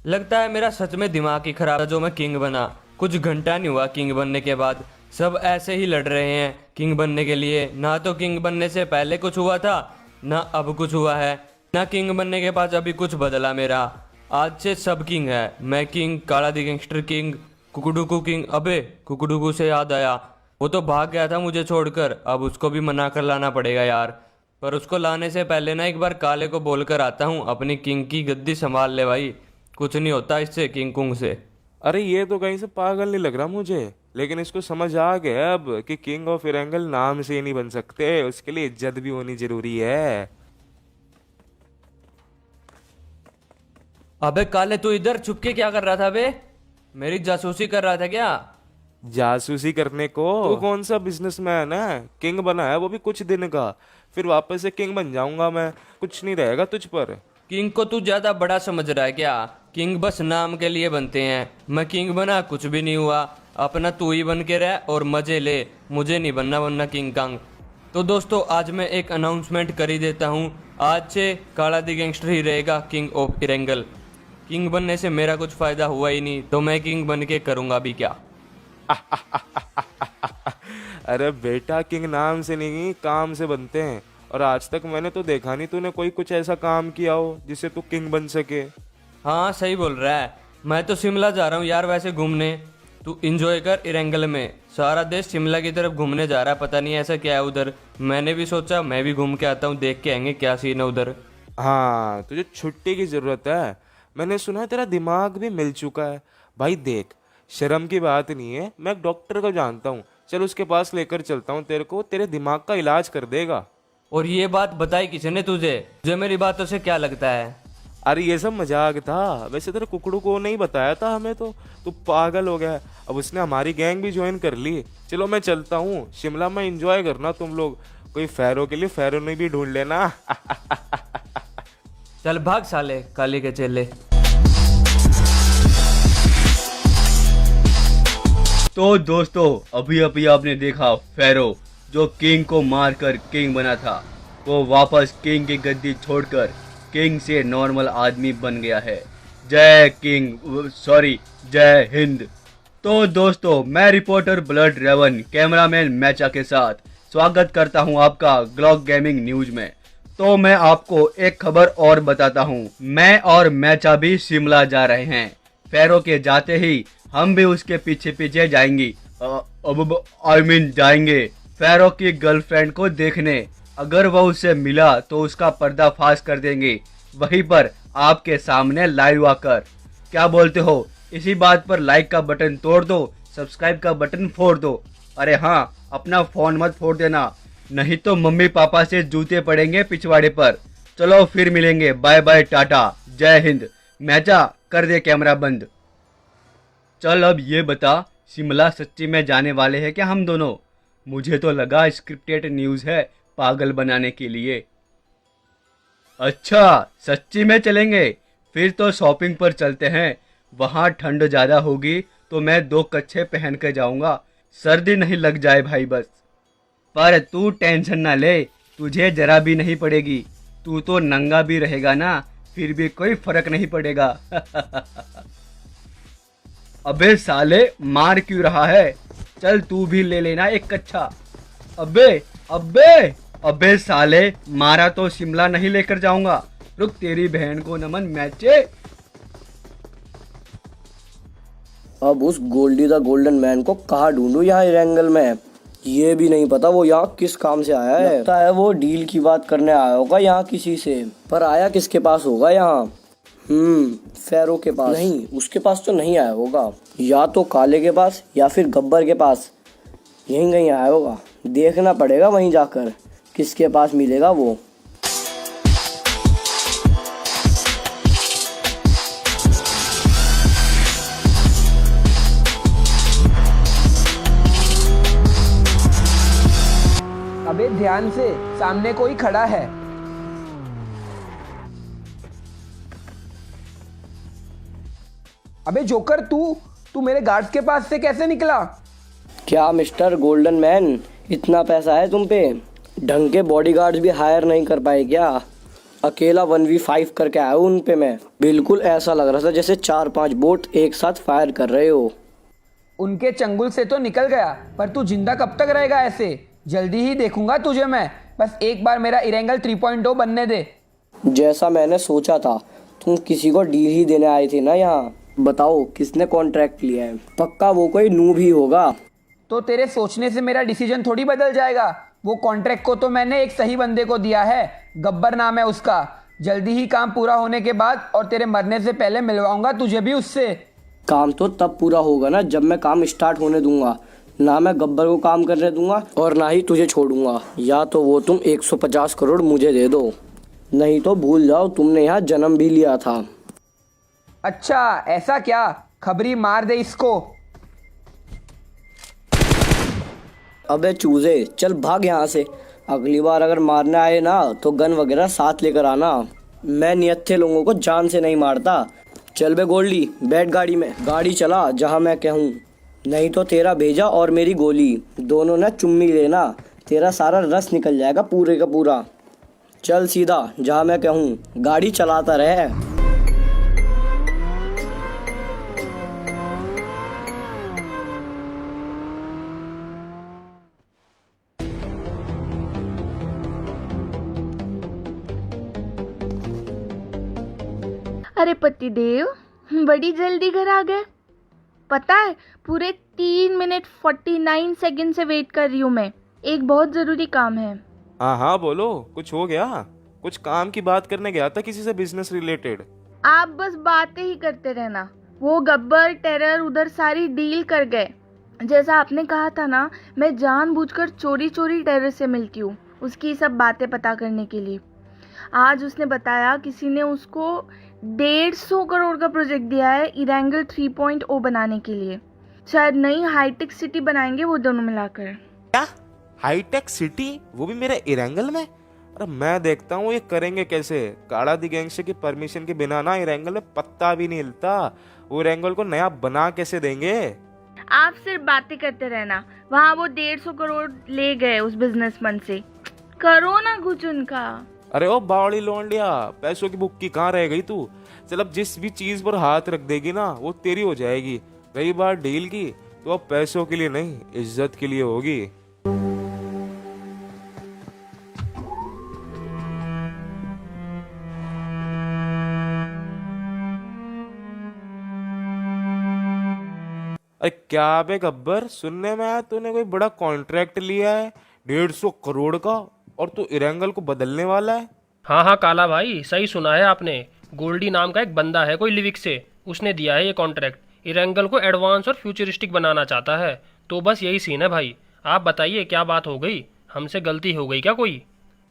लगता है मेरा सच में दिमाग ही खराब है जो मैं किंग बना। कुछ घंटा नहीं हुआ किंग बनने के बाद, सब ऐसे ही लड़ रहे हैं किंग बनने के लिए। ना तो किंग बनने से पहले कुछ हुआ था, ना अब कुछ हुआ है, ना किंग बनने के बाद अभी कुछ बदला मेरा। आज से सब किंग है। मैं किंग, काला दी गैंगस्टर किंग, कुकुडुकू किंग। अबे कुकुडुकू से याद आया, वो तो भाग गया था मुझे छोड़कर। अब उसको भी मना कर लाना पड़ेगा यार। पर उसको लाने से पहले ना एक बार काले को बोलकर आता हूँ, अपनी किंग की गद्दी संभाल ले भाई। कुछ नहीं होता इससे, किंग कुंग से। अरे ये तो कहीं से पागल नहीं लग रहा मुझे, लेकिन इसको समझ आ गया अब कि किंग ऑफ इरेंगल नाम से ही नहीं बन सकते, उसके लिए इज्जत भी होनी जरूरी है। अबे काले, तू इधर छुप के क्या कर रहा था बे? मेरी जासूसी कर रहा था क्या? जासूसी करने को तू कौन सा बिजनेसमैन है? किंग बना है वो भी कुछ दिन का, फिर वापस से किंग बन जाऊंगा मैं, कुछ नहीं रहेगा तुझ पर। किंग को तू ज्यादा बड़ा समझ रहा है क्या? किंग बस नाम के लिए बनते हैं। मैं किंग बना, कुछ भी नहीं हुआ। अपना तू ही बन के रह और मजे ले, मुझे नहीं बनना वरना किंग कांग। तो दोस्तों आज मैं एक अनाउंसमेंट कर ही देता हूँ, आज से काला दी गैंगस्टर ही रहेगा किंग ऑफ इरेंगल। किंग बनने से मेरा कुछ फायदा हुआ ही नहीं, तो मैं किंग बन के करूंगा भी क्या? अरे बेटा, किंग नाम से नहीं काम से बनते हैं, और आज तक मैंने तो देखा नहीं तूने कोई कुछ ऐसा काम किया हो जिससे तू किंग बन सके। हाँ सही बोल रहा है। मैं तो शिमला जा रहा हूँ यार वैसे घूमने। तू इंजॉय कर इरेंगल में। सारा देश शिमला की तरफ घूमने जा रहा है, पता नहीं ऐसा क्या है उधर। मैंने भी सोचा मैं भी घूम के आता हूँ, देख के आएंगे क्या सीन है उधर। हाँ, तुझे छुट्टी की जरूरत है। मैंने सुना है तेरा दिमाग भी मिल चुका है। भाई देख, शर्म की बात नहीं है, मैं एक डॉक्टर को जानता हूँ, चल उसके पास लेकर चलता हूँ तेरे को, तेरे दिमाग का इलाज कर देगा। और ये बात बताई किसने तुझे? तुझे मेरी बातों से क्या लगता है? अरे ये सब मजाक था, वैसे तेरे कुकड़ू को नहीं बताया था हमें तो, तू पागल हो गया। अब उसने हमारी गैंग भी ज्वाइन कर ली। चलो मैं चलता हूँ, शिमला में एंजॉय करना तुम लोग। कोई फैरो के लिए फैरो नहीं भी ढूंढ लेना। चल भाग साले काली के चेले। तो दोस्तों अभी अभी आपने देखा फेरो जो किंग को मारकर किंग बना था, वो वापस किंग की गद्दी छोड़कर किंग से नॉर्मल आदमी बन गया है। जय किंग, सॉरी जय हिंद। तो दोस्तों मैं रिपोर्टर ब्लड रेवन कैमरामैन मैचा के साथ स्वागत करता हूं आपका ग्लॉक गेमिंग न्यूज में। तो मैं आपको एक खबर और बताता हूं, मैं और मैचा भी शिमला जा रहे हैं। फेरो के जाते ही हम भी उसके पीछे पीछे जाएंगे, जाएंगे फेरो की गर्लफ्रेंड को देखने। अगर वह उससे मिला तो उसका पर्दाफाश कर देंगे, वहीं पर आपके सामने लाइव आकर। क्या बोलते हो? इसी बात पर लाइक का बटन तोड़ दो, सब्सक्राइब का बटन फोड़ दो। अरे हाँ, अपना फोन मत फोड़ देना, नहीं तो मम्मी पापा से जूते पड़ेंगे पिछवाड़े पर। चलो फिर मिलेंगे, बाय बाय टाटा, जय हिंद। मैचा कर दे कैमरा बंद। चल अब ये बता, शिमला सच्ची में जाने वाले हैं क्या हम दोनों? मुझे तो लगा स्क्रिप्टेड न्यूज़ है पागल बनाने के लिए। अच्छा सच्ची में चलेंगे? फिर तो शॉपिंग पर चलते हैं। वहाँ ठंड ज़्यादा होगी तो मैं 2 कच्छे पहन कर जाऊँगा, सर्दी नहीं लग जाए भाई बस। पर तू टेंशन ना ले, तुझे जरा भी नहीं पड़ेगी। तू तो नंगा भी रहेगा ना, फिर भी कोई फर्क नहीं पड़ेगा। अबे साले मार क्यों रहा है? चल तू भी ले लेना एक कच्छा। अबे अबे अबे साले, मारा तो शिमला नहीं लेकर जाऊंगा। रुक, तेरी बहन को नमन मैचे। अब उस गोल्डी द गोल्डन मैन को कहाँ ढूंढूं यहाँ इरेंगल में? ये भी नहीं पता वो यहाँ किस काम से आया है। लगता है वो डील की बात करने आया होगा यहाँ किसी से, पर आया किसके पास होगा यहाँ? फेरो के पास नहीं, उसके पास तो नहीं आया होगा। या तो काले के पास या फिर गब्बर के पास, यहीं कहीं आया होगा। देखना पड़ेगा वहीं जाकर किसके पास मिलेगा वो। अबे ध्यान से, सामने कोई खड़ा है। अबे जोकर, तू मेरे गार्ड्स के पास से कैसे निकला? क्या मिस्टर गोल्डन मैन, इतना पैसा है तुम पे? ढंग के बॉडीगार्ड्स भी हायर नहीं कर पाए क्या? अकेला 1v5 करके आया हूँ उन पे मैं। बिल्कुल ऐसा लग रहा था जैसे 4-5 बोट एक साथ फायर कर रहे हो। उनके चंगुल से तो निकल गया, पर तू जिंदा कब तक रहेगा ऐसे? जल्दी ही देखूंगा तुझे मैं। बस एक बार मेरा इरेंगल 3.0 बनने दे। जैसा मैंने सोचा था, तुम किसी को डील ही देने आए थे ना यहाँ। बताओ किसने कॉन्ट्रैक्ट लिया है? पक्का वो कोई नूब ही होगा। तो तेरे सोचने से मेरा डिसीजन थोड़ी बदल जाएगा। वो कॉन्ट्रैक्ट को तो मैंने एक सही बंदे को दिया है, गब्बर नाम है उसका। जल्दी ही काम पूरा होने के बाद और तेरे मरने से पहले मिलवाऊंगा तुझे भी उससे। काम तो तब पूरा होगा ना जब मैं काम स्टार्ट होने दूंगा। ना मैं गब्बर को काम करने दूंगा और ना ही तुझे छोड़ूंगा। या तो वो तुम 150 करोड़ मुझे दे दो, नहीं तो भूल जाओ तुमने यहाँ जन्म भी लिया था। अच्छा ऐसा क्या? खबरी मार दे इसको। अबे चूजे, चल भाग यहाँ से। अगली बार अगर मारने आए ना तो गन वगैरह साथ लेकर आना। मैं नियत्थे लोगों को जान से नहीं मारता। चल बे गोल्डी, बैठ गाड़ी में। गाड़ी चला जहाँ मैं कहूँ, नहीं तो तेरा भेजा और मेरी गोली दोनों ना चुम्मी लेना। तेरा सारा रस निकल जाएगा पूरे का पूरा। चल सीधा जहाँ मैं कहूँ, गाड़ी चलाता रहे। अरे पतिदेव, बड़ी जल्दी घर आ गए। पता है पूरे 3 मिनट 49 सेकंड से वेट कर रही हूँ मैं। एक बहुत जरूरी काम है। हाँ हाँ बोलो, कुछ हो गया? कुछ काम की बात करने गया था किसी से, बिजनेस रिलेटेड? आप बस बातें ही करते रहना। वो गब्बर टेरर उधर सारी डील कर गए। जैसा आपने कहा था ना, मैं जानबूझकर चोरी चोरी टेरर से मिलती हूँ उसकी सब बातें पता करने के लिए। आज उसने बताया किसी ने उसको 150 करोड़ का प्रोजेक्ट दिया है इरेंगल 3.0 बनाने के लिए। शायद नई हाईटेक सिटी बनाएंगे वो दोनों मिलाकर। क्या हाईटेक सिटी, वो भी मेरे इरेंगल में? अरे मैं देखता हूँ ये करेंगे कैसे। काड़ा दी गैंगस्टर की परमिशन के बिना ना इरेंगल में पत्ता भी नहीं हिलता। वो इरेंगल को नया बना कैसे देंगे? आप सिर्फ बातें करते रहना। वहाँ वो 150 करोड़ ले गए उस बिजनेसमैन से। करो ना कुछ उनका। अरे ओ बावड़ी लोंडिया, पैसों की बुक्की कहाँ रह गई तू? चल अब जिस भी चीज पर हाथ रख देगी ना वो तेरी हो जाएगी। रही बात डील की, तो अब पैसों के लिए नहीं इज्जत के लिए होगी। अरे क्या बे गब्बर, सुनने में आया तूने कोई बड़ा कॉन्ट्रैक्ट लिया है 150 करोड़ का, और तू इरेंगल को बदलने वाला है? हाँ हाँ काला भाई, सही सुना है आपने। गोल्डी नाम का एक बंदा है कोई लिविक से, उसने दिया है ये कॉन्ट्रैक्ट। इरेंगल को एडवांस और फ्यूचरिस्टिक बनाना चाहता है। तो बस यही सीन है भाई। आप बताइए क्या बात हो गई? हमसे गलती हो गई क्या कोई?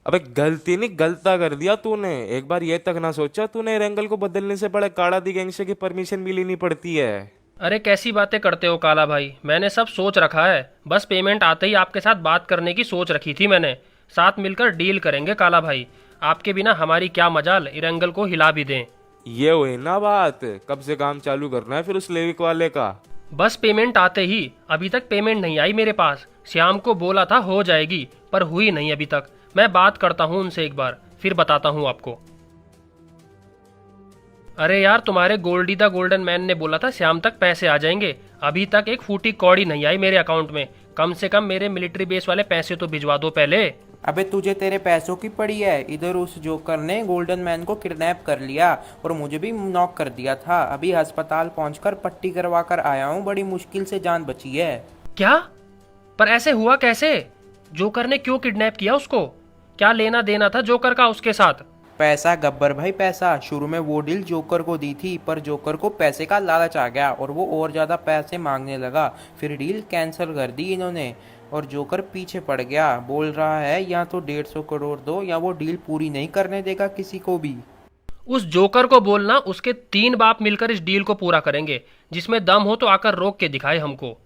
अबे गलती नहीं, गलता कर दिया तूने। एक बार ये तक ना सोचा तूने इरेंगल को बदलने से पहले काड़ा दी गैंगस्टर की परमिशन भी लेनी पड़ती है? अरे कैसी बातें करते हो काला भाई, मैंने सब सोच रखा है। बस पेमेंट आते ही आपके साथ बात करने की सोच रखी थी मैंने। साथ मिलकर डील करेंगे काला भाई। आपके बिना हमारी क्या मजाल, इरेंगल को हिला भी दें। ये हुई ना बात। कब से काम चालू करना है फिर उस लेविक वाले का? बस पेमेंट आते ही। अभी तक पेमेंट नहीं आई मेरे पास। श्याम को बोला था हो जाएगी, पर हुई नहीं अभी तक। मैं बात करता हूँ उनसे एक बार, फिर बताता हूँ आपको। अरे यार, तुम्हारे गोल्डी द गोल्डन मैन ने बोला था शाम तक पैसे आ जाएंगे। अभी तक एक फूटी कौड़ी नहीं आई मेरे अकाउंट में। कम से कम मेरे मिलिट्री बेस वाले पैसे तो भिजवा दो पहले। अबे तुझे तेरे पैसों की पड़ी है। इधर उस जोकर ने गोल्डन मैन को किडनैप कर लिया और मुझे भी नॉक कर दिया था। अभी अस्पताल पहुंचकर पट्टी करवा कर आया हूँ। बड़ी मुश्किल से जान बची है। क्या? पर ऐसे हुआ कैसे? जोकर ने क्यों किडनैप किया उसको? क्या लेना देना था जोकर का उसके साथ? पैसा गब्बर भाई, पैसा। शुरू में वो डील जोकर को दी थी, पर जोकर को पैसे का लालच आ गया और वो और ज्यादा पैसे मांगने लगा। फिर डील कैंसिल कर दी इन्होंने और जोकर पीछे पड़ गया। बोल रहा है या तो 150 करोड़ दो या वो डील पूरी नहीं करने देगा किसी को भी। उस जोकर को बोलना उसके 3 बाप मिलकर इस डील को पूरा करेंगे। जिसमें दम हो तो आकर रोक के दिखाए हमको।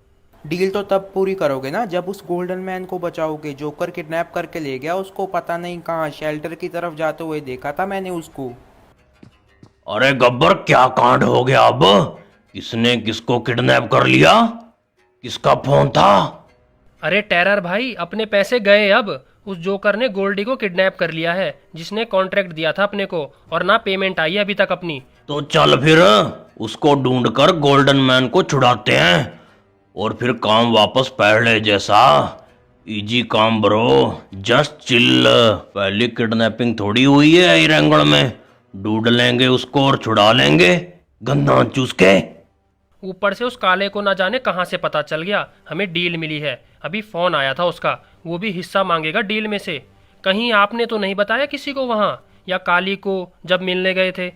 डील तो तब पूरी करोगे ना जब उस गोल्डन मैन को बचाओगे। जोकर किडनैप करके ले गया उसको, पता नहीं कहाँ, शेल्टर की तरफ जाते हुए देखा था मैंने उसको। अरे गब्बर, क्या कांड हो गया अब? किसने किसको किडनैप कर लिया? किसका फोन था? अरे टेरर भाई, अपने पैसे गए अब। उस जोकर ने गोल्डी को किडनैप कर लिया है, जिसने कॉन्ट्रैक्ट दिया था अपने को, और ना पेमेंट आई है अभी तक अपनी। तो चल फिर उसको ढूंढकर गोल्डन मैन को छुड़ाते हैं और फिर काम वापस पहले जैसा। इजी काम ब्रो, जस्ट चिल। पहली किडनैपिंग थोड़ी हुई है एरंगल में, ढूंढ लेंगे उसको और छुड़ा लेंगे गन्ना चूस के। ऊपर से उस काले को ना जाने कहाँ से पता चल गया हमें डील मिली है। अभी फोन आया था उसका, वो भी हिस्सा मांगेगा डील में से। कहीं आपने तो नहीं बताया किसी को वहाँ, या काली को जब मिलने गए थे?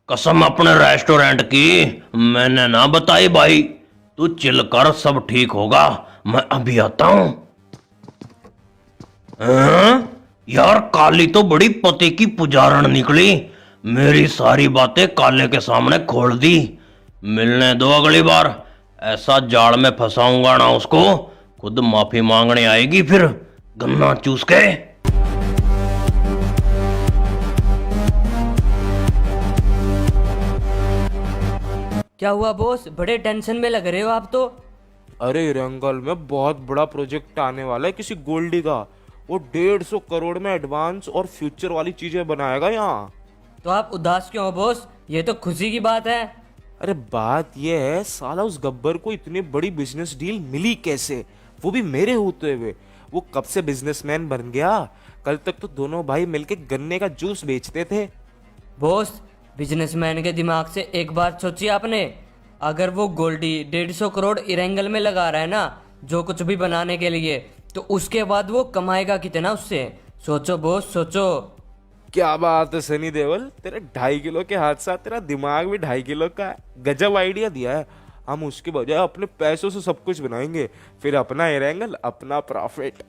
कसम अपने रेस्टोरेंट की मैंने ना बताई भाई। तू चिल कर, सब ठीक होगा, मैं अभी आता हूँ। यार काली तो बड़ी पति की पुजारण निकली, मेरी सारी बातें काले के सामने खोल दी। मिलने दो अगली बार, ऐसा जाल में फंसाऊंगा ना उसको, खुद माफी मांगने आएगी फिर गन्ना चूस के। क्या हुआ बॉस, बड़े टेंशन में लग रहे हो आप तो। अरे एरंगल में बहुत बड़ा प्रोजेक्ट आने वाला है किसी गोल्डी का। वो 150 करोड़ में एडवांस और फ्यूचर वाली चीजें बनाएगा यहाँ। तो आप उदास क्यों हो बॉस, ये तो खुशी की बात है। अरे बात ये है, साला उस गब्बर को इतनी बड़ी बिजनेस डील मिली कैसे, वो भी मेरे होते हुए। वो कब से बिजनेसमैन बन गया, कल तक तो दोनों भाई मिलके गन्ने का जूस बेचते थे। बॉस बिजनेसमैन के दिमाग से एक बात सोची आपने, अगर वो गोल्डी 150 करोड़ इरेंगल में लगा रहा है ना जो कुछ भी बनाने के लिए, तो उसके बाद वो कमाएगा कितना उससे। सोचो बॉस सोचो। क्या बात है सनी देओल, तेरे 2.5 किलो के हाथ साथ तेरा दिमाग भी 2.5 किलो का है। गजब आइडिया दिया है। हम उसके बजाय अपने पैसों से सब कुछ बनाएंगे, फिर अपना एरेंगल अपना प्रॉफिट।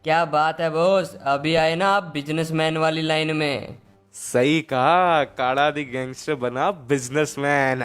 क्या बात है बॉस, अभी आए ना आप बिजनेसमैन वाली लाइन में। सही कहा, काड़ा दी गैंगस्टर बना बिजनेसमैन।